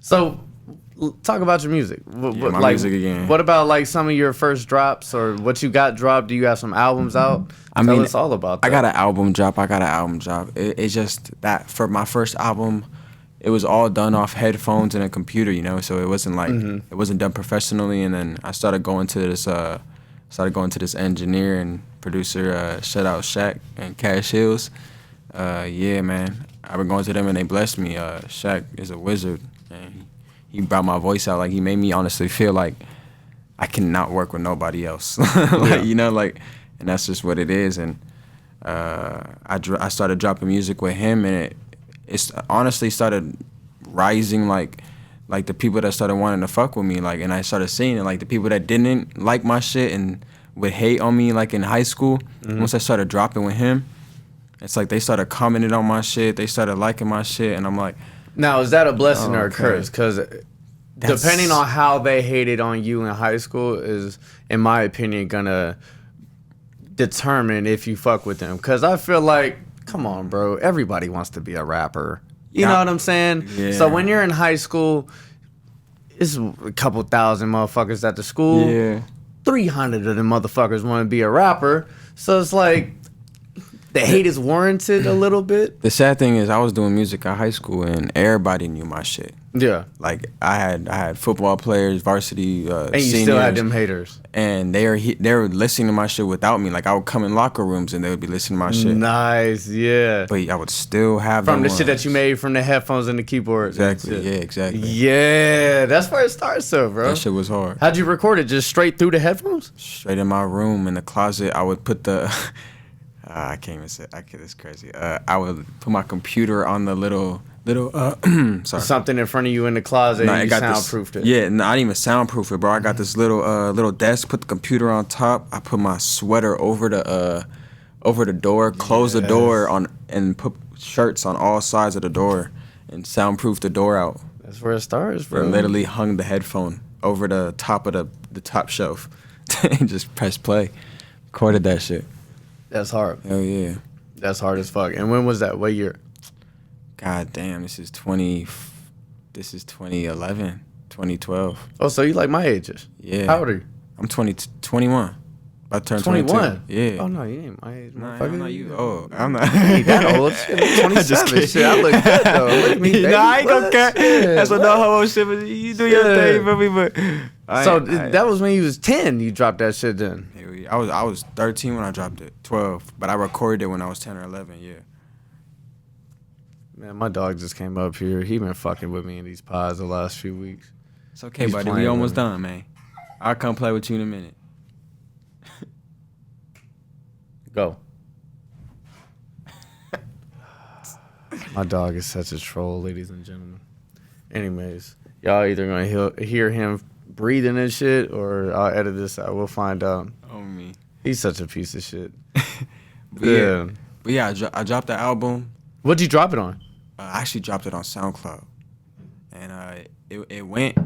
So, talk about your music. My music again. What about like some of your first drops or what you got dropped? Do you have some albums out? Tell us all about that. I got an album drop. It's just that for my first album, it was all done off headphones and a computer, you know. So it wasn't like it wasn't done professionally. And then I started going to this engineer and producer, shout out Shaq and Cash Hills. Yeah, man, I've been going to them and they blessed me. Shaq is a wizard, and he brought my voice out. Like, he made me honestly feel like I cannot work with nobody else. You know, like, and that's just what it is. And I started dropping music with him, and it's honestly started rising, like the people that started wanting to fuck with me, like, and I started seeing it, like the people that didn't like my shit and would hate on me, like in high school. Once I started dropping with him, it's like they started commenting on my shit, they started liking my shit, and I'm like, now, is that a blessing or a curse? Because depending on how they hated on you in high school is, in my opinion, gonna determine if you fuck with them. Because I feel like, come on, bro, everybody wants to be a rapper. You know what I'm saying? Yeah. So when you're in high school, it's a couple thousand motherfuckers at the school. Yeah. 300 of them motherfuckers want to be a rapper. So it's like, the hate is warranted a little bit. The sad thing is I was doing music at high school and everybody knew my shit. Yeah. Like, I had football players, varsity, and you seniors, still had them haters. and they were listening to my shit without me. Like, I would come in locker rooms and they would be listening to my shit. Nice, yeah. But I would still have From them the shit that ones. you made from the headphones and the keyboard. Exactly. Yeah, exactly. Yeah, that's where it starts, though, bro. That shit was hard. How'd you record it? Just straight through the headphones? Straight in my room in the closet, I would put the. I can't even say. It's crazy. I would put my computer on the little. Sorry. Something in front of you in the closet and you soundproofed it. Yeah, not even soundproof it, bro. I got this little desk. Put the computer on top. I put my sweater over the door. Close the door and put shirts on all sides of the door and soundproof the door out. That's where it starts, bro. And literally hung the headphone over the top of the top shelf and just press play. Recorded that shit. That's hard. Hell yeah. That's hard as fuck. And when was that? What year? God damn, this is 2011, 2012. Oh, so you like my ages? Yeah. How old are you? I'm 21. About to turn 21? 22. Yeah. Oh, no, you ain't my age, Nah, motherfucker. I'm not you. Oh, I'm not. I ain't that old. Shit, I'm 27. Shit, I look good, though. Look at me, baby. Nah, I ain't gonna What? care. Shit, That's what no homo shit, but you do your thing for me, but. That was when you was 10 you dropped that shit then. I was 13 when I dropped it, 12, but I recorded it when I was 10 or 11, yeah. Man, my dog just came up here. He been fucking with me in these pods the last few weeks. It's okay, He's buddy. playing We almost with done, man. I'll come play with you in a minute. Go. My dog is such a troll, ladies and gentlemen. Anyways, y'all either gonna hear him breathing and shit, or I'll edit this out. We'll find out. Oh, me. He's such a piece of shit. But yeah, I dropped the album. What'd you drop it on? I actually dropped it on SoundCloud, and it went.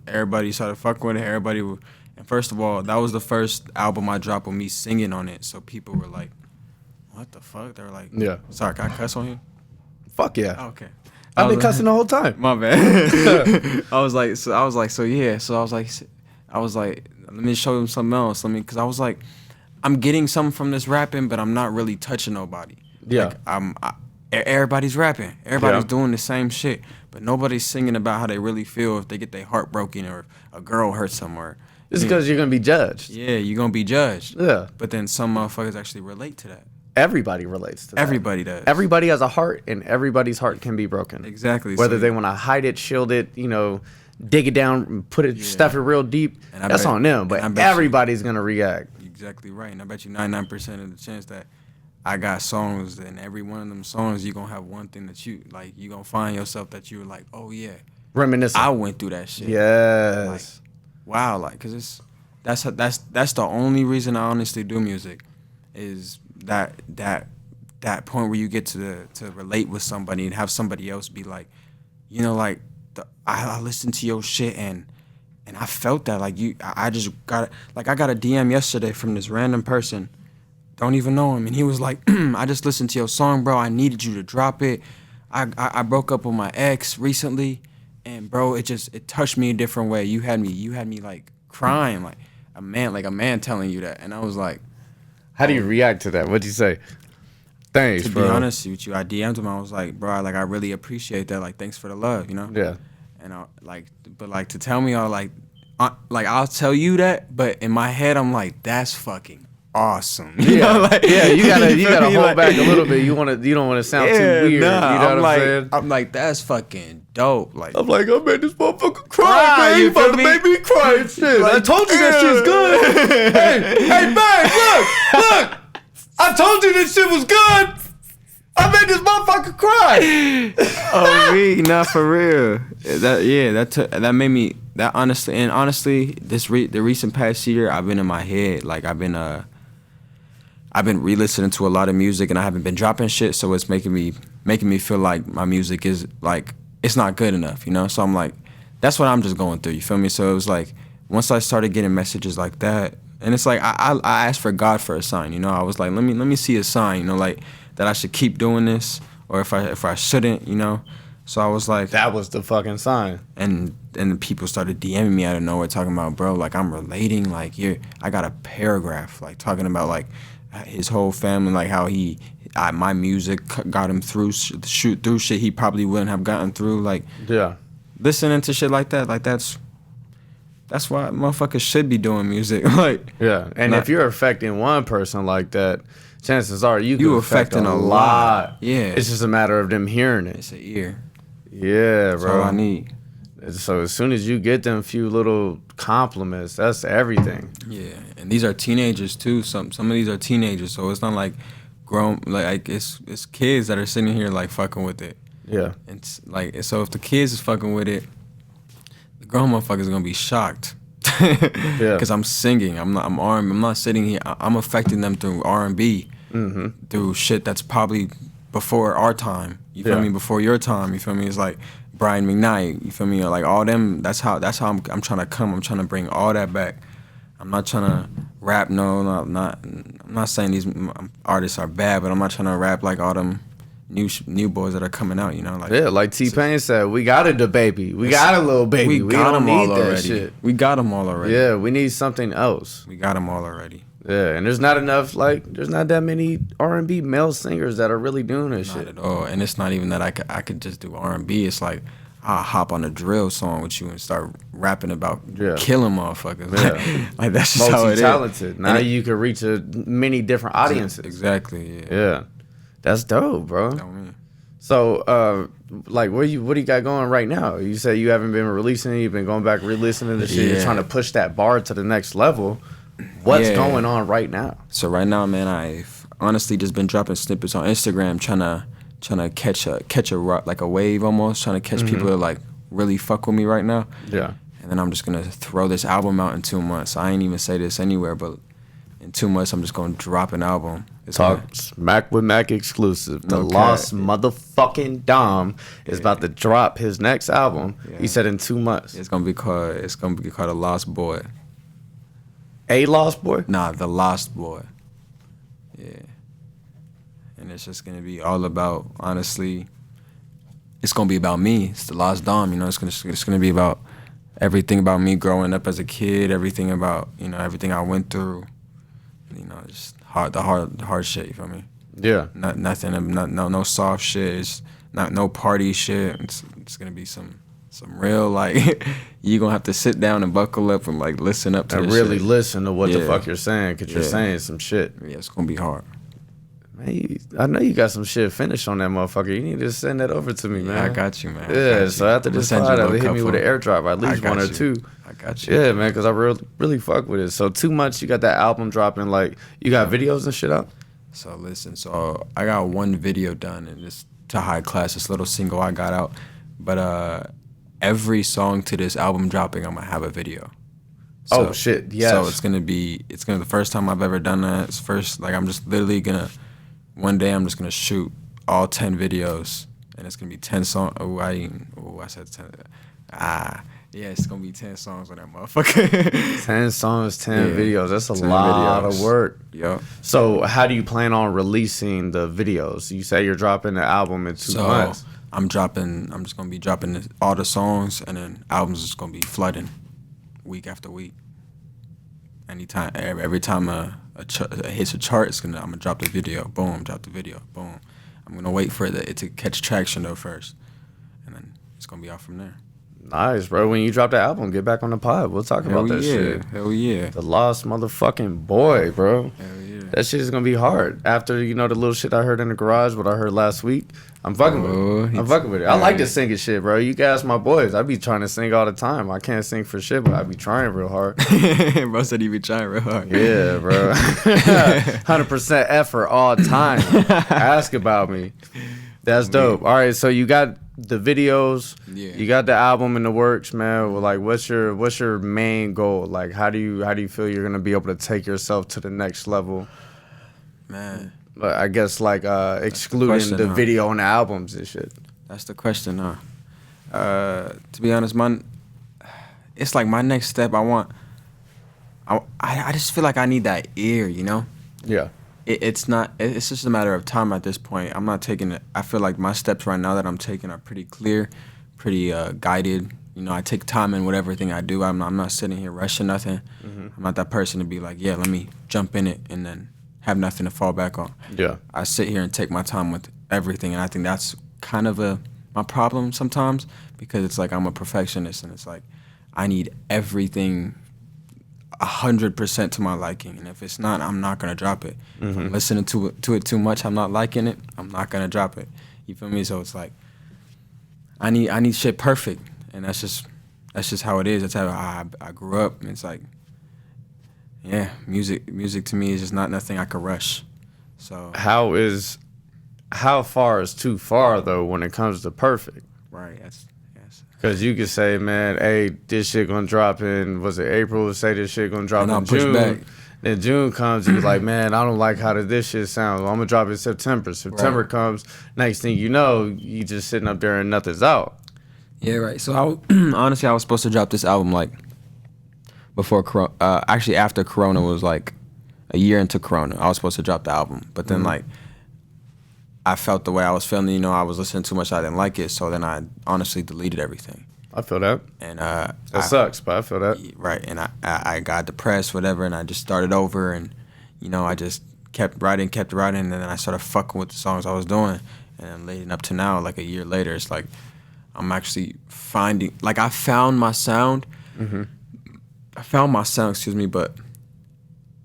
Everybody started fucking with it. And first of all, that was the first album I dropped with me singing on it. So people were like, "What the fuck?" They were like, Yeah. Sorry, can I cuss on here? Fuck yeah. Oh, okay. I've been cussing the whole time. My bad. I was like, let me show them something else. Because I was like, I'm getting something from this rapping, but I'm not really touching nobody. Yeah. Like, everybody's rapping. Everybody's doing the same shit, but nobody's singing about how they really feel if they get their heart broken or a girl hurt somewhere. It's because you're gonna be judged. Yeah, you're gonna be judged. Yeah. But then some motherfuckers actually relate to that. Everybody relates to that. Everybody does. Everybody has a heart, and everybody's heart can be broken. Exactly. Whether they want to hide it, shield it, dig it down, put it, stuff it real deep. That's on them. But everybody's gonna react. Exactly right. And I bet you 99% of the chance that I got songs, and every one of them songs, you're gonna have one thing that you like. You gonna find yourself that you're like, oh yeah, reminiscent. I went through that shit. Yes. Like, wow. Like, cause that's the only reason I honestly do music, is that point where you get to relate with somebody and have somebody else be like, like I listened to your shit and I felt that, like, I just got, like, I got a DM yesterday from this random person, don't even know him, and he was like, I just listened to your song, bro. I needed you to drop it. I broke up with my ex recently, and bro, it touched me a different way. You had me like crying, like a man telling you that, and I was like, how do you react to that? What'd you say? Thanks, to bro. be honest with you, I DM'd him. I was like, bro, like I really appreciate that. Like, thanks for the love, you know. Yeah. And but to tell me, I'll tell you that, but in my head, I'm like, that's fucking awesome. You know, like, you gotta hold back a little bit. You don't want to sound too weird. You know what I'm saying? I'm like, that's fucking dope. Like, I'm like, I made this motherfucker cry, man. You about to make me cry and shit. Like, I told you that shit's good. hey, bang, look. I told you this shit was good. I made this motherfucker cry. Oh, me, not for real. That made me. That honestly, the recent past year, I've been in my head. Like I've been re-listening to a lot of music, and I haven't been dropping shit. So it's making me feel like my music is like it's not good enough, you know. So I'm like, that's what I'm just going through. You feel me? So it was like once I started getting messages like that, and it's like I asked for God for a sign, you know. I was like, let me see a sign, you know, like that I should keep doing this, or if I shouldn't, you know. So I was like, that was the fucking sign. And the people started DMing me out of nowhere, talking about, bro, like I'm relating, like I got a paragraph, like talking about like his whole family, like how my music got him through shit he probably wouldn't have gotten through, like listening to shit like that, like that's why motherfuckers should be doing music, like and if you're affecting one person like that, chances are you affecting a lot. Yeah, it's just a matter of them hearing it. It's an ear. Yeah, that's bro. all I need. So as soon as you get them few little compliments, that's everything. Yeah, and these are teenagers too. Some of these are teenagers, so it's not like grown. Like it's kids that are sitting here like fucking with it. Yeah. It's like, so if the kids is fucking with it, the grown motherfuckers are gonna be shocked. Because I'm singing. I'm not sitting here. I'm affecting them through R&B, through shit that's probably before our time. You feel me? Before your time. You feel me? It's like Brian McKnight. You feel me? Like all them. That's how I'm trying to come. I'm trying to bring all that back. I'm not trying to rap. No, I'm not saying these artists are bad, but I'm not trying to rap like all them new boys that are coming out, you know, like like T-Pain said, we got a baby, we got a little baby, we got don't them all need that already. shit. We got them all already. Yeah, we need something else. We got them all already. Yeah, and there's not that many R&B male singers that are really doing this shit. Not at all. And it's not even that I could just do R&B. It's like I'll hop on a drill song with you and start rapping about killing motherfuckers. Yeah. Like that's just how it is. Multi-talented. Now you can reach many different audiences. Exactly. Yeah. That's dope, bro. So, like, what do you got going right now? You said you haven't been releasing it. You've been going back, re-listening to shit. You're trying to push that bar to the next level. What's going on right now? So right now, man, I've honestly just been dropping snippets on Instagram, trying to catch a wave almost, trying to catch people that like really fuck with me right now. Yeah. And then I'm just gonna throw this album out in 2 months. I ain't even say this anywhere, but in 2 months I'm just gonna drop an album. Talk Smack with Mac exclusive. The Lost motherfucking Dom is about to drop his next album. He said in 2 months. It's gonna be called A Lost Boy. A Lost Boy? Nah, The Lost Boy. Yeah. And it's just gonna be all about, honestly, it's gonna be about me. It's the Lost Dom, you know. It's gonna be about everything about me growing up as a kid, everything about, you know, everything I went through, you know, just the hard shit. You feel me? Yeah. No soft shit. It's no party shit. It's gonna be some real, like, you gonna have to sit down and buckle up and like listen up to and this really shit. listen to what the fuck you're saying, because you're saying some shit. Yeah, it's gonna be hard. Man, I know you got some shit finished on that motherfucker. You need to send that over to me, man. I got you, man. Yeah, so after this pod, hit me with an airdrop, at least one or two. I got you. Yeah, man, because I really fuck with it. So 2 months, you got that album dropping. Like, you got videos and shit out? So listen, I got one video done, and it's to High Class, this little single I got out. But every song to this album dropping, I'm gonna have a video. So, oh shit, yes. So it's gonna be the first time I've ever done that. It's first, like, I'm just literally gonna, one day I'm just gonna shoot all 10 videos, and it's gonna be 10 songs. I said 10. Yeah, it's gonna be 10 songs on that motherfucker. 10 songs, 10 videos. That's a lot of work. Yep. So how do you plan on releasing the videos? You say you're dropping the album in 2 months. I'm just gonna be dropping all the songs, and then albums is gonna be flooding, week after week. Anytime, every time it hits a chart, I'm gonna drop the video. Boom, drop the video. Boom. I'm gonna wait for it to catch traction though first, and then it's gonna be out from there. Nice, bro. When you drop the album, get back on the pod. We'll talk about that shit. Hell yeah. The Lost motherfucking Boy, bro. Hell yeah. That shit is gonna be hard. After, the little shit I heard in the garage, what I heard last week, I'm fucking with it. I'm fucking with it. I like to sing and shit, bro. You can ask my boys. I be trying to sing all the time. I can't sing for shit, but I be trying real hard. Bro said he be trying real hard. Yeah, bro. 100% effort all time. Ask about me. That's dope. All right, so you got the videos. Yeah. You got the album in the works, man. Well, like, what's your main goal? Like, how do you feel you're gonna be able to take yourself to the next level? Man. But I guess like excluding the video and the albums and shit. That's the question, huh? To be honest, it's like my next step. I just feel like I need that ear, you know? Yeah. It's just a matter of time at this point. I'm not taking it. I feel like my steps right now that I'm taking are pretty clear, pretty guided. You know, I take time in whatever thing I do. I'm not sitting here rushing nothing. Mm-hmm. I'm not that person to be like, yeah, let me jump in it and then have nothing to fall back on. Yeah. I sit here and take my time with everything, and I think that's kind of my problem sometimes, because it's like I'm a perfectionist, and it's like I need everything 100% to my liking, and if it's not, I'm not gonna drop it. If I'm listening to it too much, I'm not liking it, I'm not gonna drop it. You feel me? So it's like I need shit perfect, and that's just how it is. That's how I grew up. And it's like, yeah, music to me is just not nothing I could rush. So how far is too far though when it comes to perfect? Right. Yes. Because you could say, man, hey, this shit gonna drop in, was it April? Say this shit gonna drop in June. Back. Then June comes, you're like, man, I don't like how this shit sounds. Well, I'm gonna drop it in September. September comes, next thing you know, you just sitting up there and nothing's out. Yeah, right. So honestly, I was supposed to drop this album like before Corona. Actually, after Corona was like a year into Corona, I was supposed to drop the album. But then like I felt the way I was feeling. You know, I was listening too much. I didn't like it. So then I honestly deleted everything. I feel that. And that sucks, but I feel that. Right. And I got depressed, whatever, and I just started over, and you know, I just kept writing, and then I started fucking with the songs I was doing. And leading up to now, like a year later, it's like I'm actually finding, like I found my sound. Mm-hmm. I found my sound, but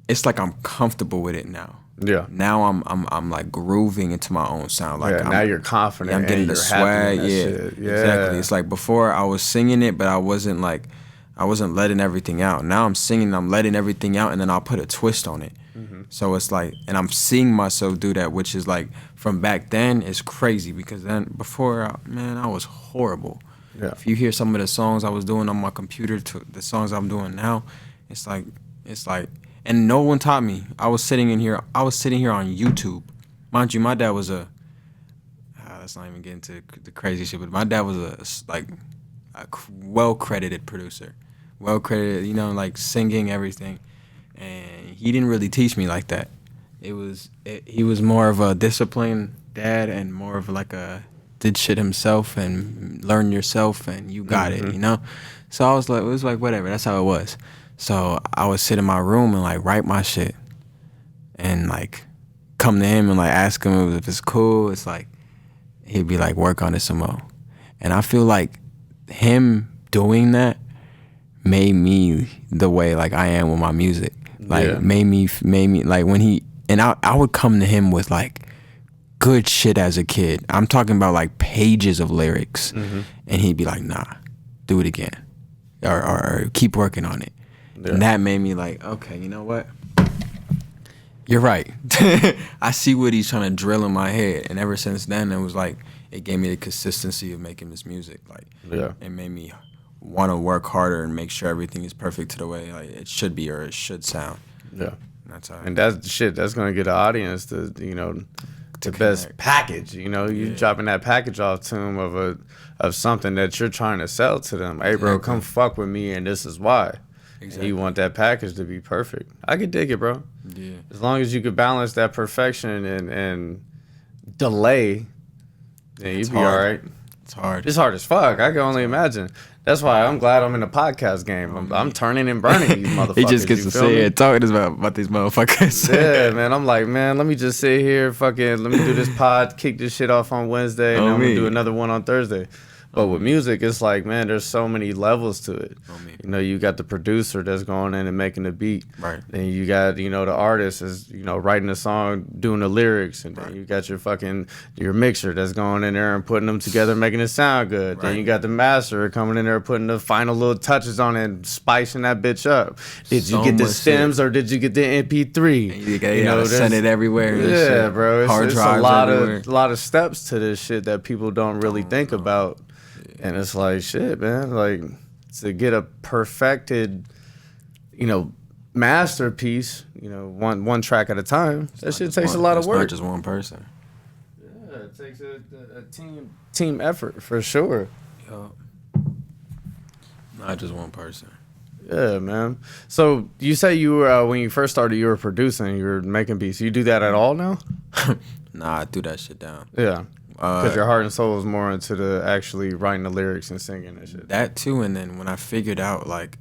it's like I'm comfortable with it now. Yeah. Now I'm like grooving into my own sound. Like now you're confident. Yeah, I'm getting the swag. Yeah, exactly. It's like before I was singing it, but I wasn't letting everything out. Now I'm singing, I'm letting everything out, and then I'll put a twist on it. Mm-hmm. So it's like, and I'm seeing myself do that, which is like from back then is crazy, because then before, man, I was horrible. Yeah. If you hear some of the songs I was doing on my computer to the songs I'm doing now, it's like, and no one taught me. I was sitting here on YouTube. Mind you, my dad was let's not even get into the crazy shit, but my dad was a well-credited producer. Well-credited, you know, like singing, everything. And he didn't really teach me like that. He was more of a disciplined dad, and more of like did shit himself and learn yourself and you got it, you know? So I was like, it was like, whatever, that's how it was. So I would sit in my room and like write my shit and like come to him and like ask him if it's cool. It's like, he'd be like, work on it some more. And I feel like him doing that made me the way like I am with my music. Like made me like when I would come to him with like good shit as a kid. I'm talking about like pages of lyrics, and he'd be like, nah, do it again, or keep working on it. Yeah. And that made me like, okay, you know what? You're right. I see what he's trying to drill in my head. And ever since then, it was like, it gave me the consistency of making this music. Like, it made me want to work harder and make sure everything is perfect to the way like it should be, or it should sound. Yeah. That's how. And that's shit. That's gonna get the audience to, you know, the best package. You know, you dropping that package off to them of something that you're trying to sell to them. Hey, bro, come fuck with me, and this is why. Exactly. You want that package to be perfect. I could dig it, bro. Yeah. As long as you could balance that perfection and delay Yeah, you'd be all right. It's hard. It's hard as fuck. I can only imagine. That's why I'm glad I'm in the podcast game. I'm turning and burning these motherfuckers. He just gets to sit here talking about these motherfuckers. Yeah, man. I'm like, man, let me just sit here, fucking, let me do this pod, kick this shit off on Wednesday, and then I'm gonna do another one on Thursday. But with music, it's like, man, there's so many levels to it. You know, you got the producer that's going in and making the beat. Right. Then you got, you know, the artist is, you know, writing the song, doing the lyrics. And then you got your mixer that's going in there and putting them together, making it sound good. Then you got the master coming in there, putting the final little touches on it and spicing that bitch up. Did you get the stems or did you get the MP3? And you know, send it everywhere. Yeah, bro. It's a lot of steps to this shit that people don't really think about. And it's like, shit, man, like, to get a perfected, you know, masterpiece, you know, one track at a time, that shit takes a lot of work. It's not just one person. Yeah, it takes a team effort, for sure. Yup. Not just one person. Yeah, man. So you say you were, when you first started, you were producing, you were making beats. You do that at all now? Nah, I threw that shit down. Yeah. Because your heart and soul is more into the actually writing the lyrics and singing and shit. That too, and then when I figured out, like,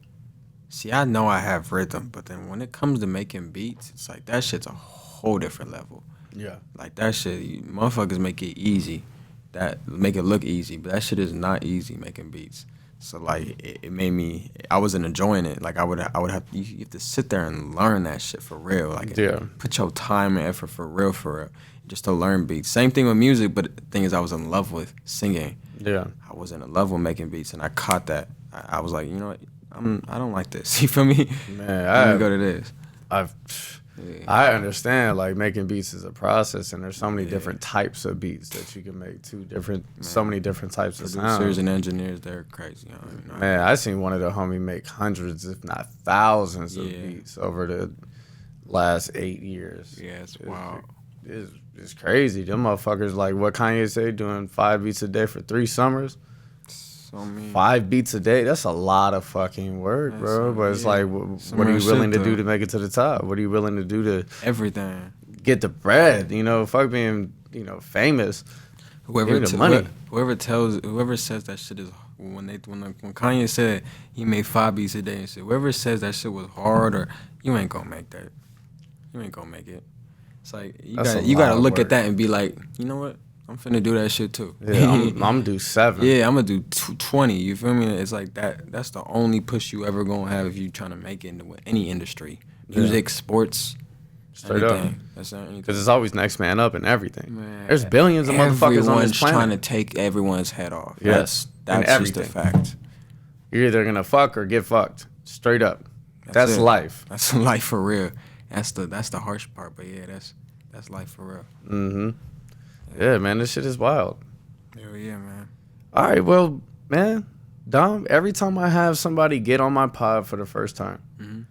see, I know I have rhythm, but then when it comes to making beats, it's like that shit's a whole different level. Yeah. Like that shit, motherfuckers make it easy, make it look easy, but that shit is not easy making beats. So like it made me, I wasn't enjoying it. Like I would have, you have to sit there and learn that shit for real. Like put your time and effort for real. Just to learn beats. Same thing with music, but the thing is I was in love with singing. Yeah. I wasn't in love with making beats, and I caught that. I was like, you know what? I don't like this. You feel me? Man, let me go to this. I understand, like, making beats is a process, and there's so many different types of beats that you can make. So many different types of sounds. Producers and engineers, they're crazy. You know? Man, I seen one of the homies make hundreds, if not thousands of beats over the last 8 years. Yeah, it's wild. It's crazy. Them motherfuckers, like what Kanye say, doing 5 beats a day for 3 summers. So mean. 5 beats a day, that's a lot of fucking work, bro. But it's like, what are you willing to do to make it to the top? What are you willing to do to everything? Get the bread, you know, fuck being, you know, famous. Whoever says that shit is, when Kanye said he made 5 beats a day and shit, whoever says that shit was hard, or you ain't gonna make that. You ain't gonna make it. It's like you gotta look at that and be like, you know what? I'm finna do that shit too. Yeah, I'm gonna do 7. Yeah, I'm gonna do 20. You feel me? It's like that. That's the only push you ever gonna have if you trying to make it into any industry, music, sports, straight anything. Up. That's anything. Because it's always next man up and everything. Man, there's billions of motherfuckers on this planet trying to take everyone's head off. Yes, that's just a fact. You're either gonna fuck or get fucked. Straight up. That's life. That's life for real. That's the harsh part, but yeah, that's life for real. Mm-hmm. Yeah, man, this shit is wild. Hell yeah, man. All right, well, man, Dom, every time I have somebody get on my pod for the first time,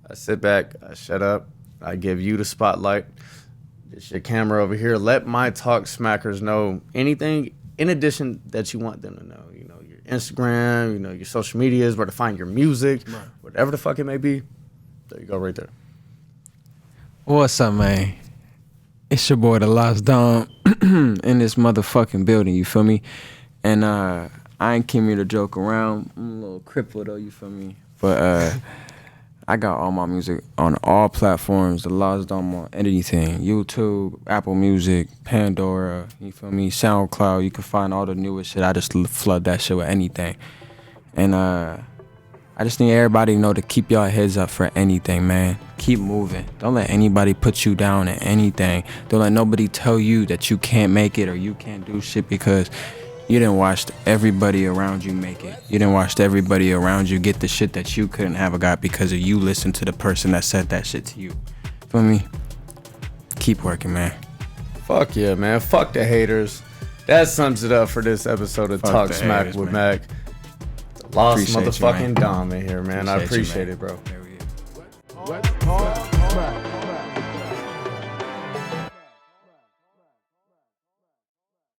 I sit back, I shut up, I give you the spotlight. It's your camera over here. Let my talk smackers know anything in addition that you want them to know. You know, your Instagram, you know, your social medias, where to find your music, whatever the fuck it may be. There you go, right there. What's up, man? It's your boy, the Lost Dom, in this motherfucking building, you feel me? And I ain't came here to joke around. I'm a little crippled, though, you feel me? But I got all my music on all platforms. The Lost Dom on anything. YouTube, Apple Music, Pandora, you feel me? SoundCloud. You can find all the newest shit. I just flood that shit with anything. And I just need everybody to know to keep y'all heads up for anything, man. Keep moving. Don't let anybody put you down in anything. Don't let nobody tell you that you can't make it or you can't do shit, because you didn't watch everybody around you make it. You didn't watch everybody around you get the shit that you couldn't have got because of you listened to the person that said that shit to you. Feel me? Keep working, man. Fuck yeah, man. Fuck the haters. That sums it up for this episode of Talk Smack with Mac. Lost motherfucking Dom in here, man. I appreciate it, bro.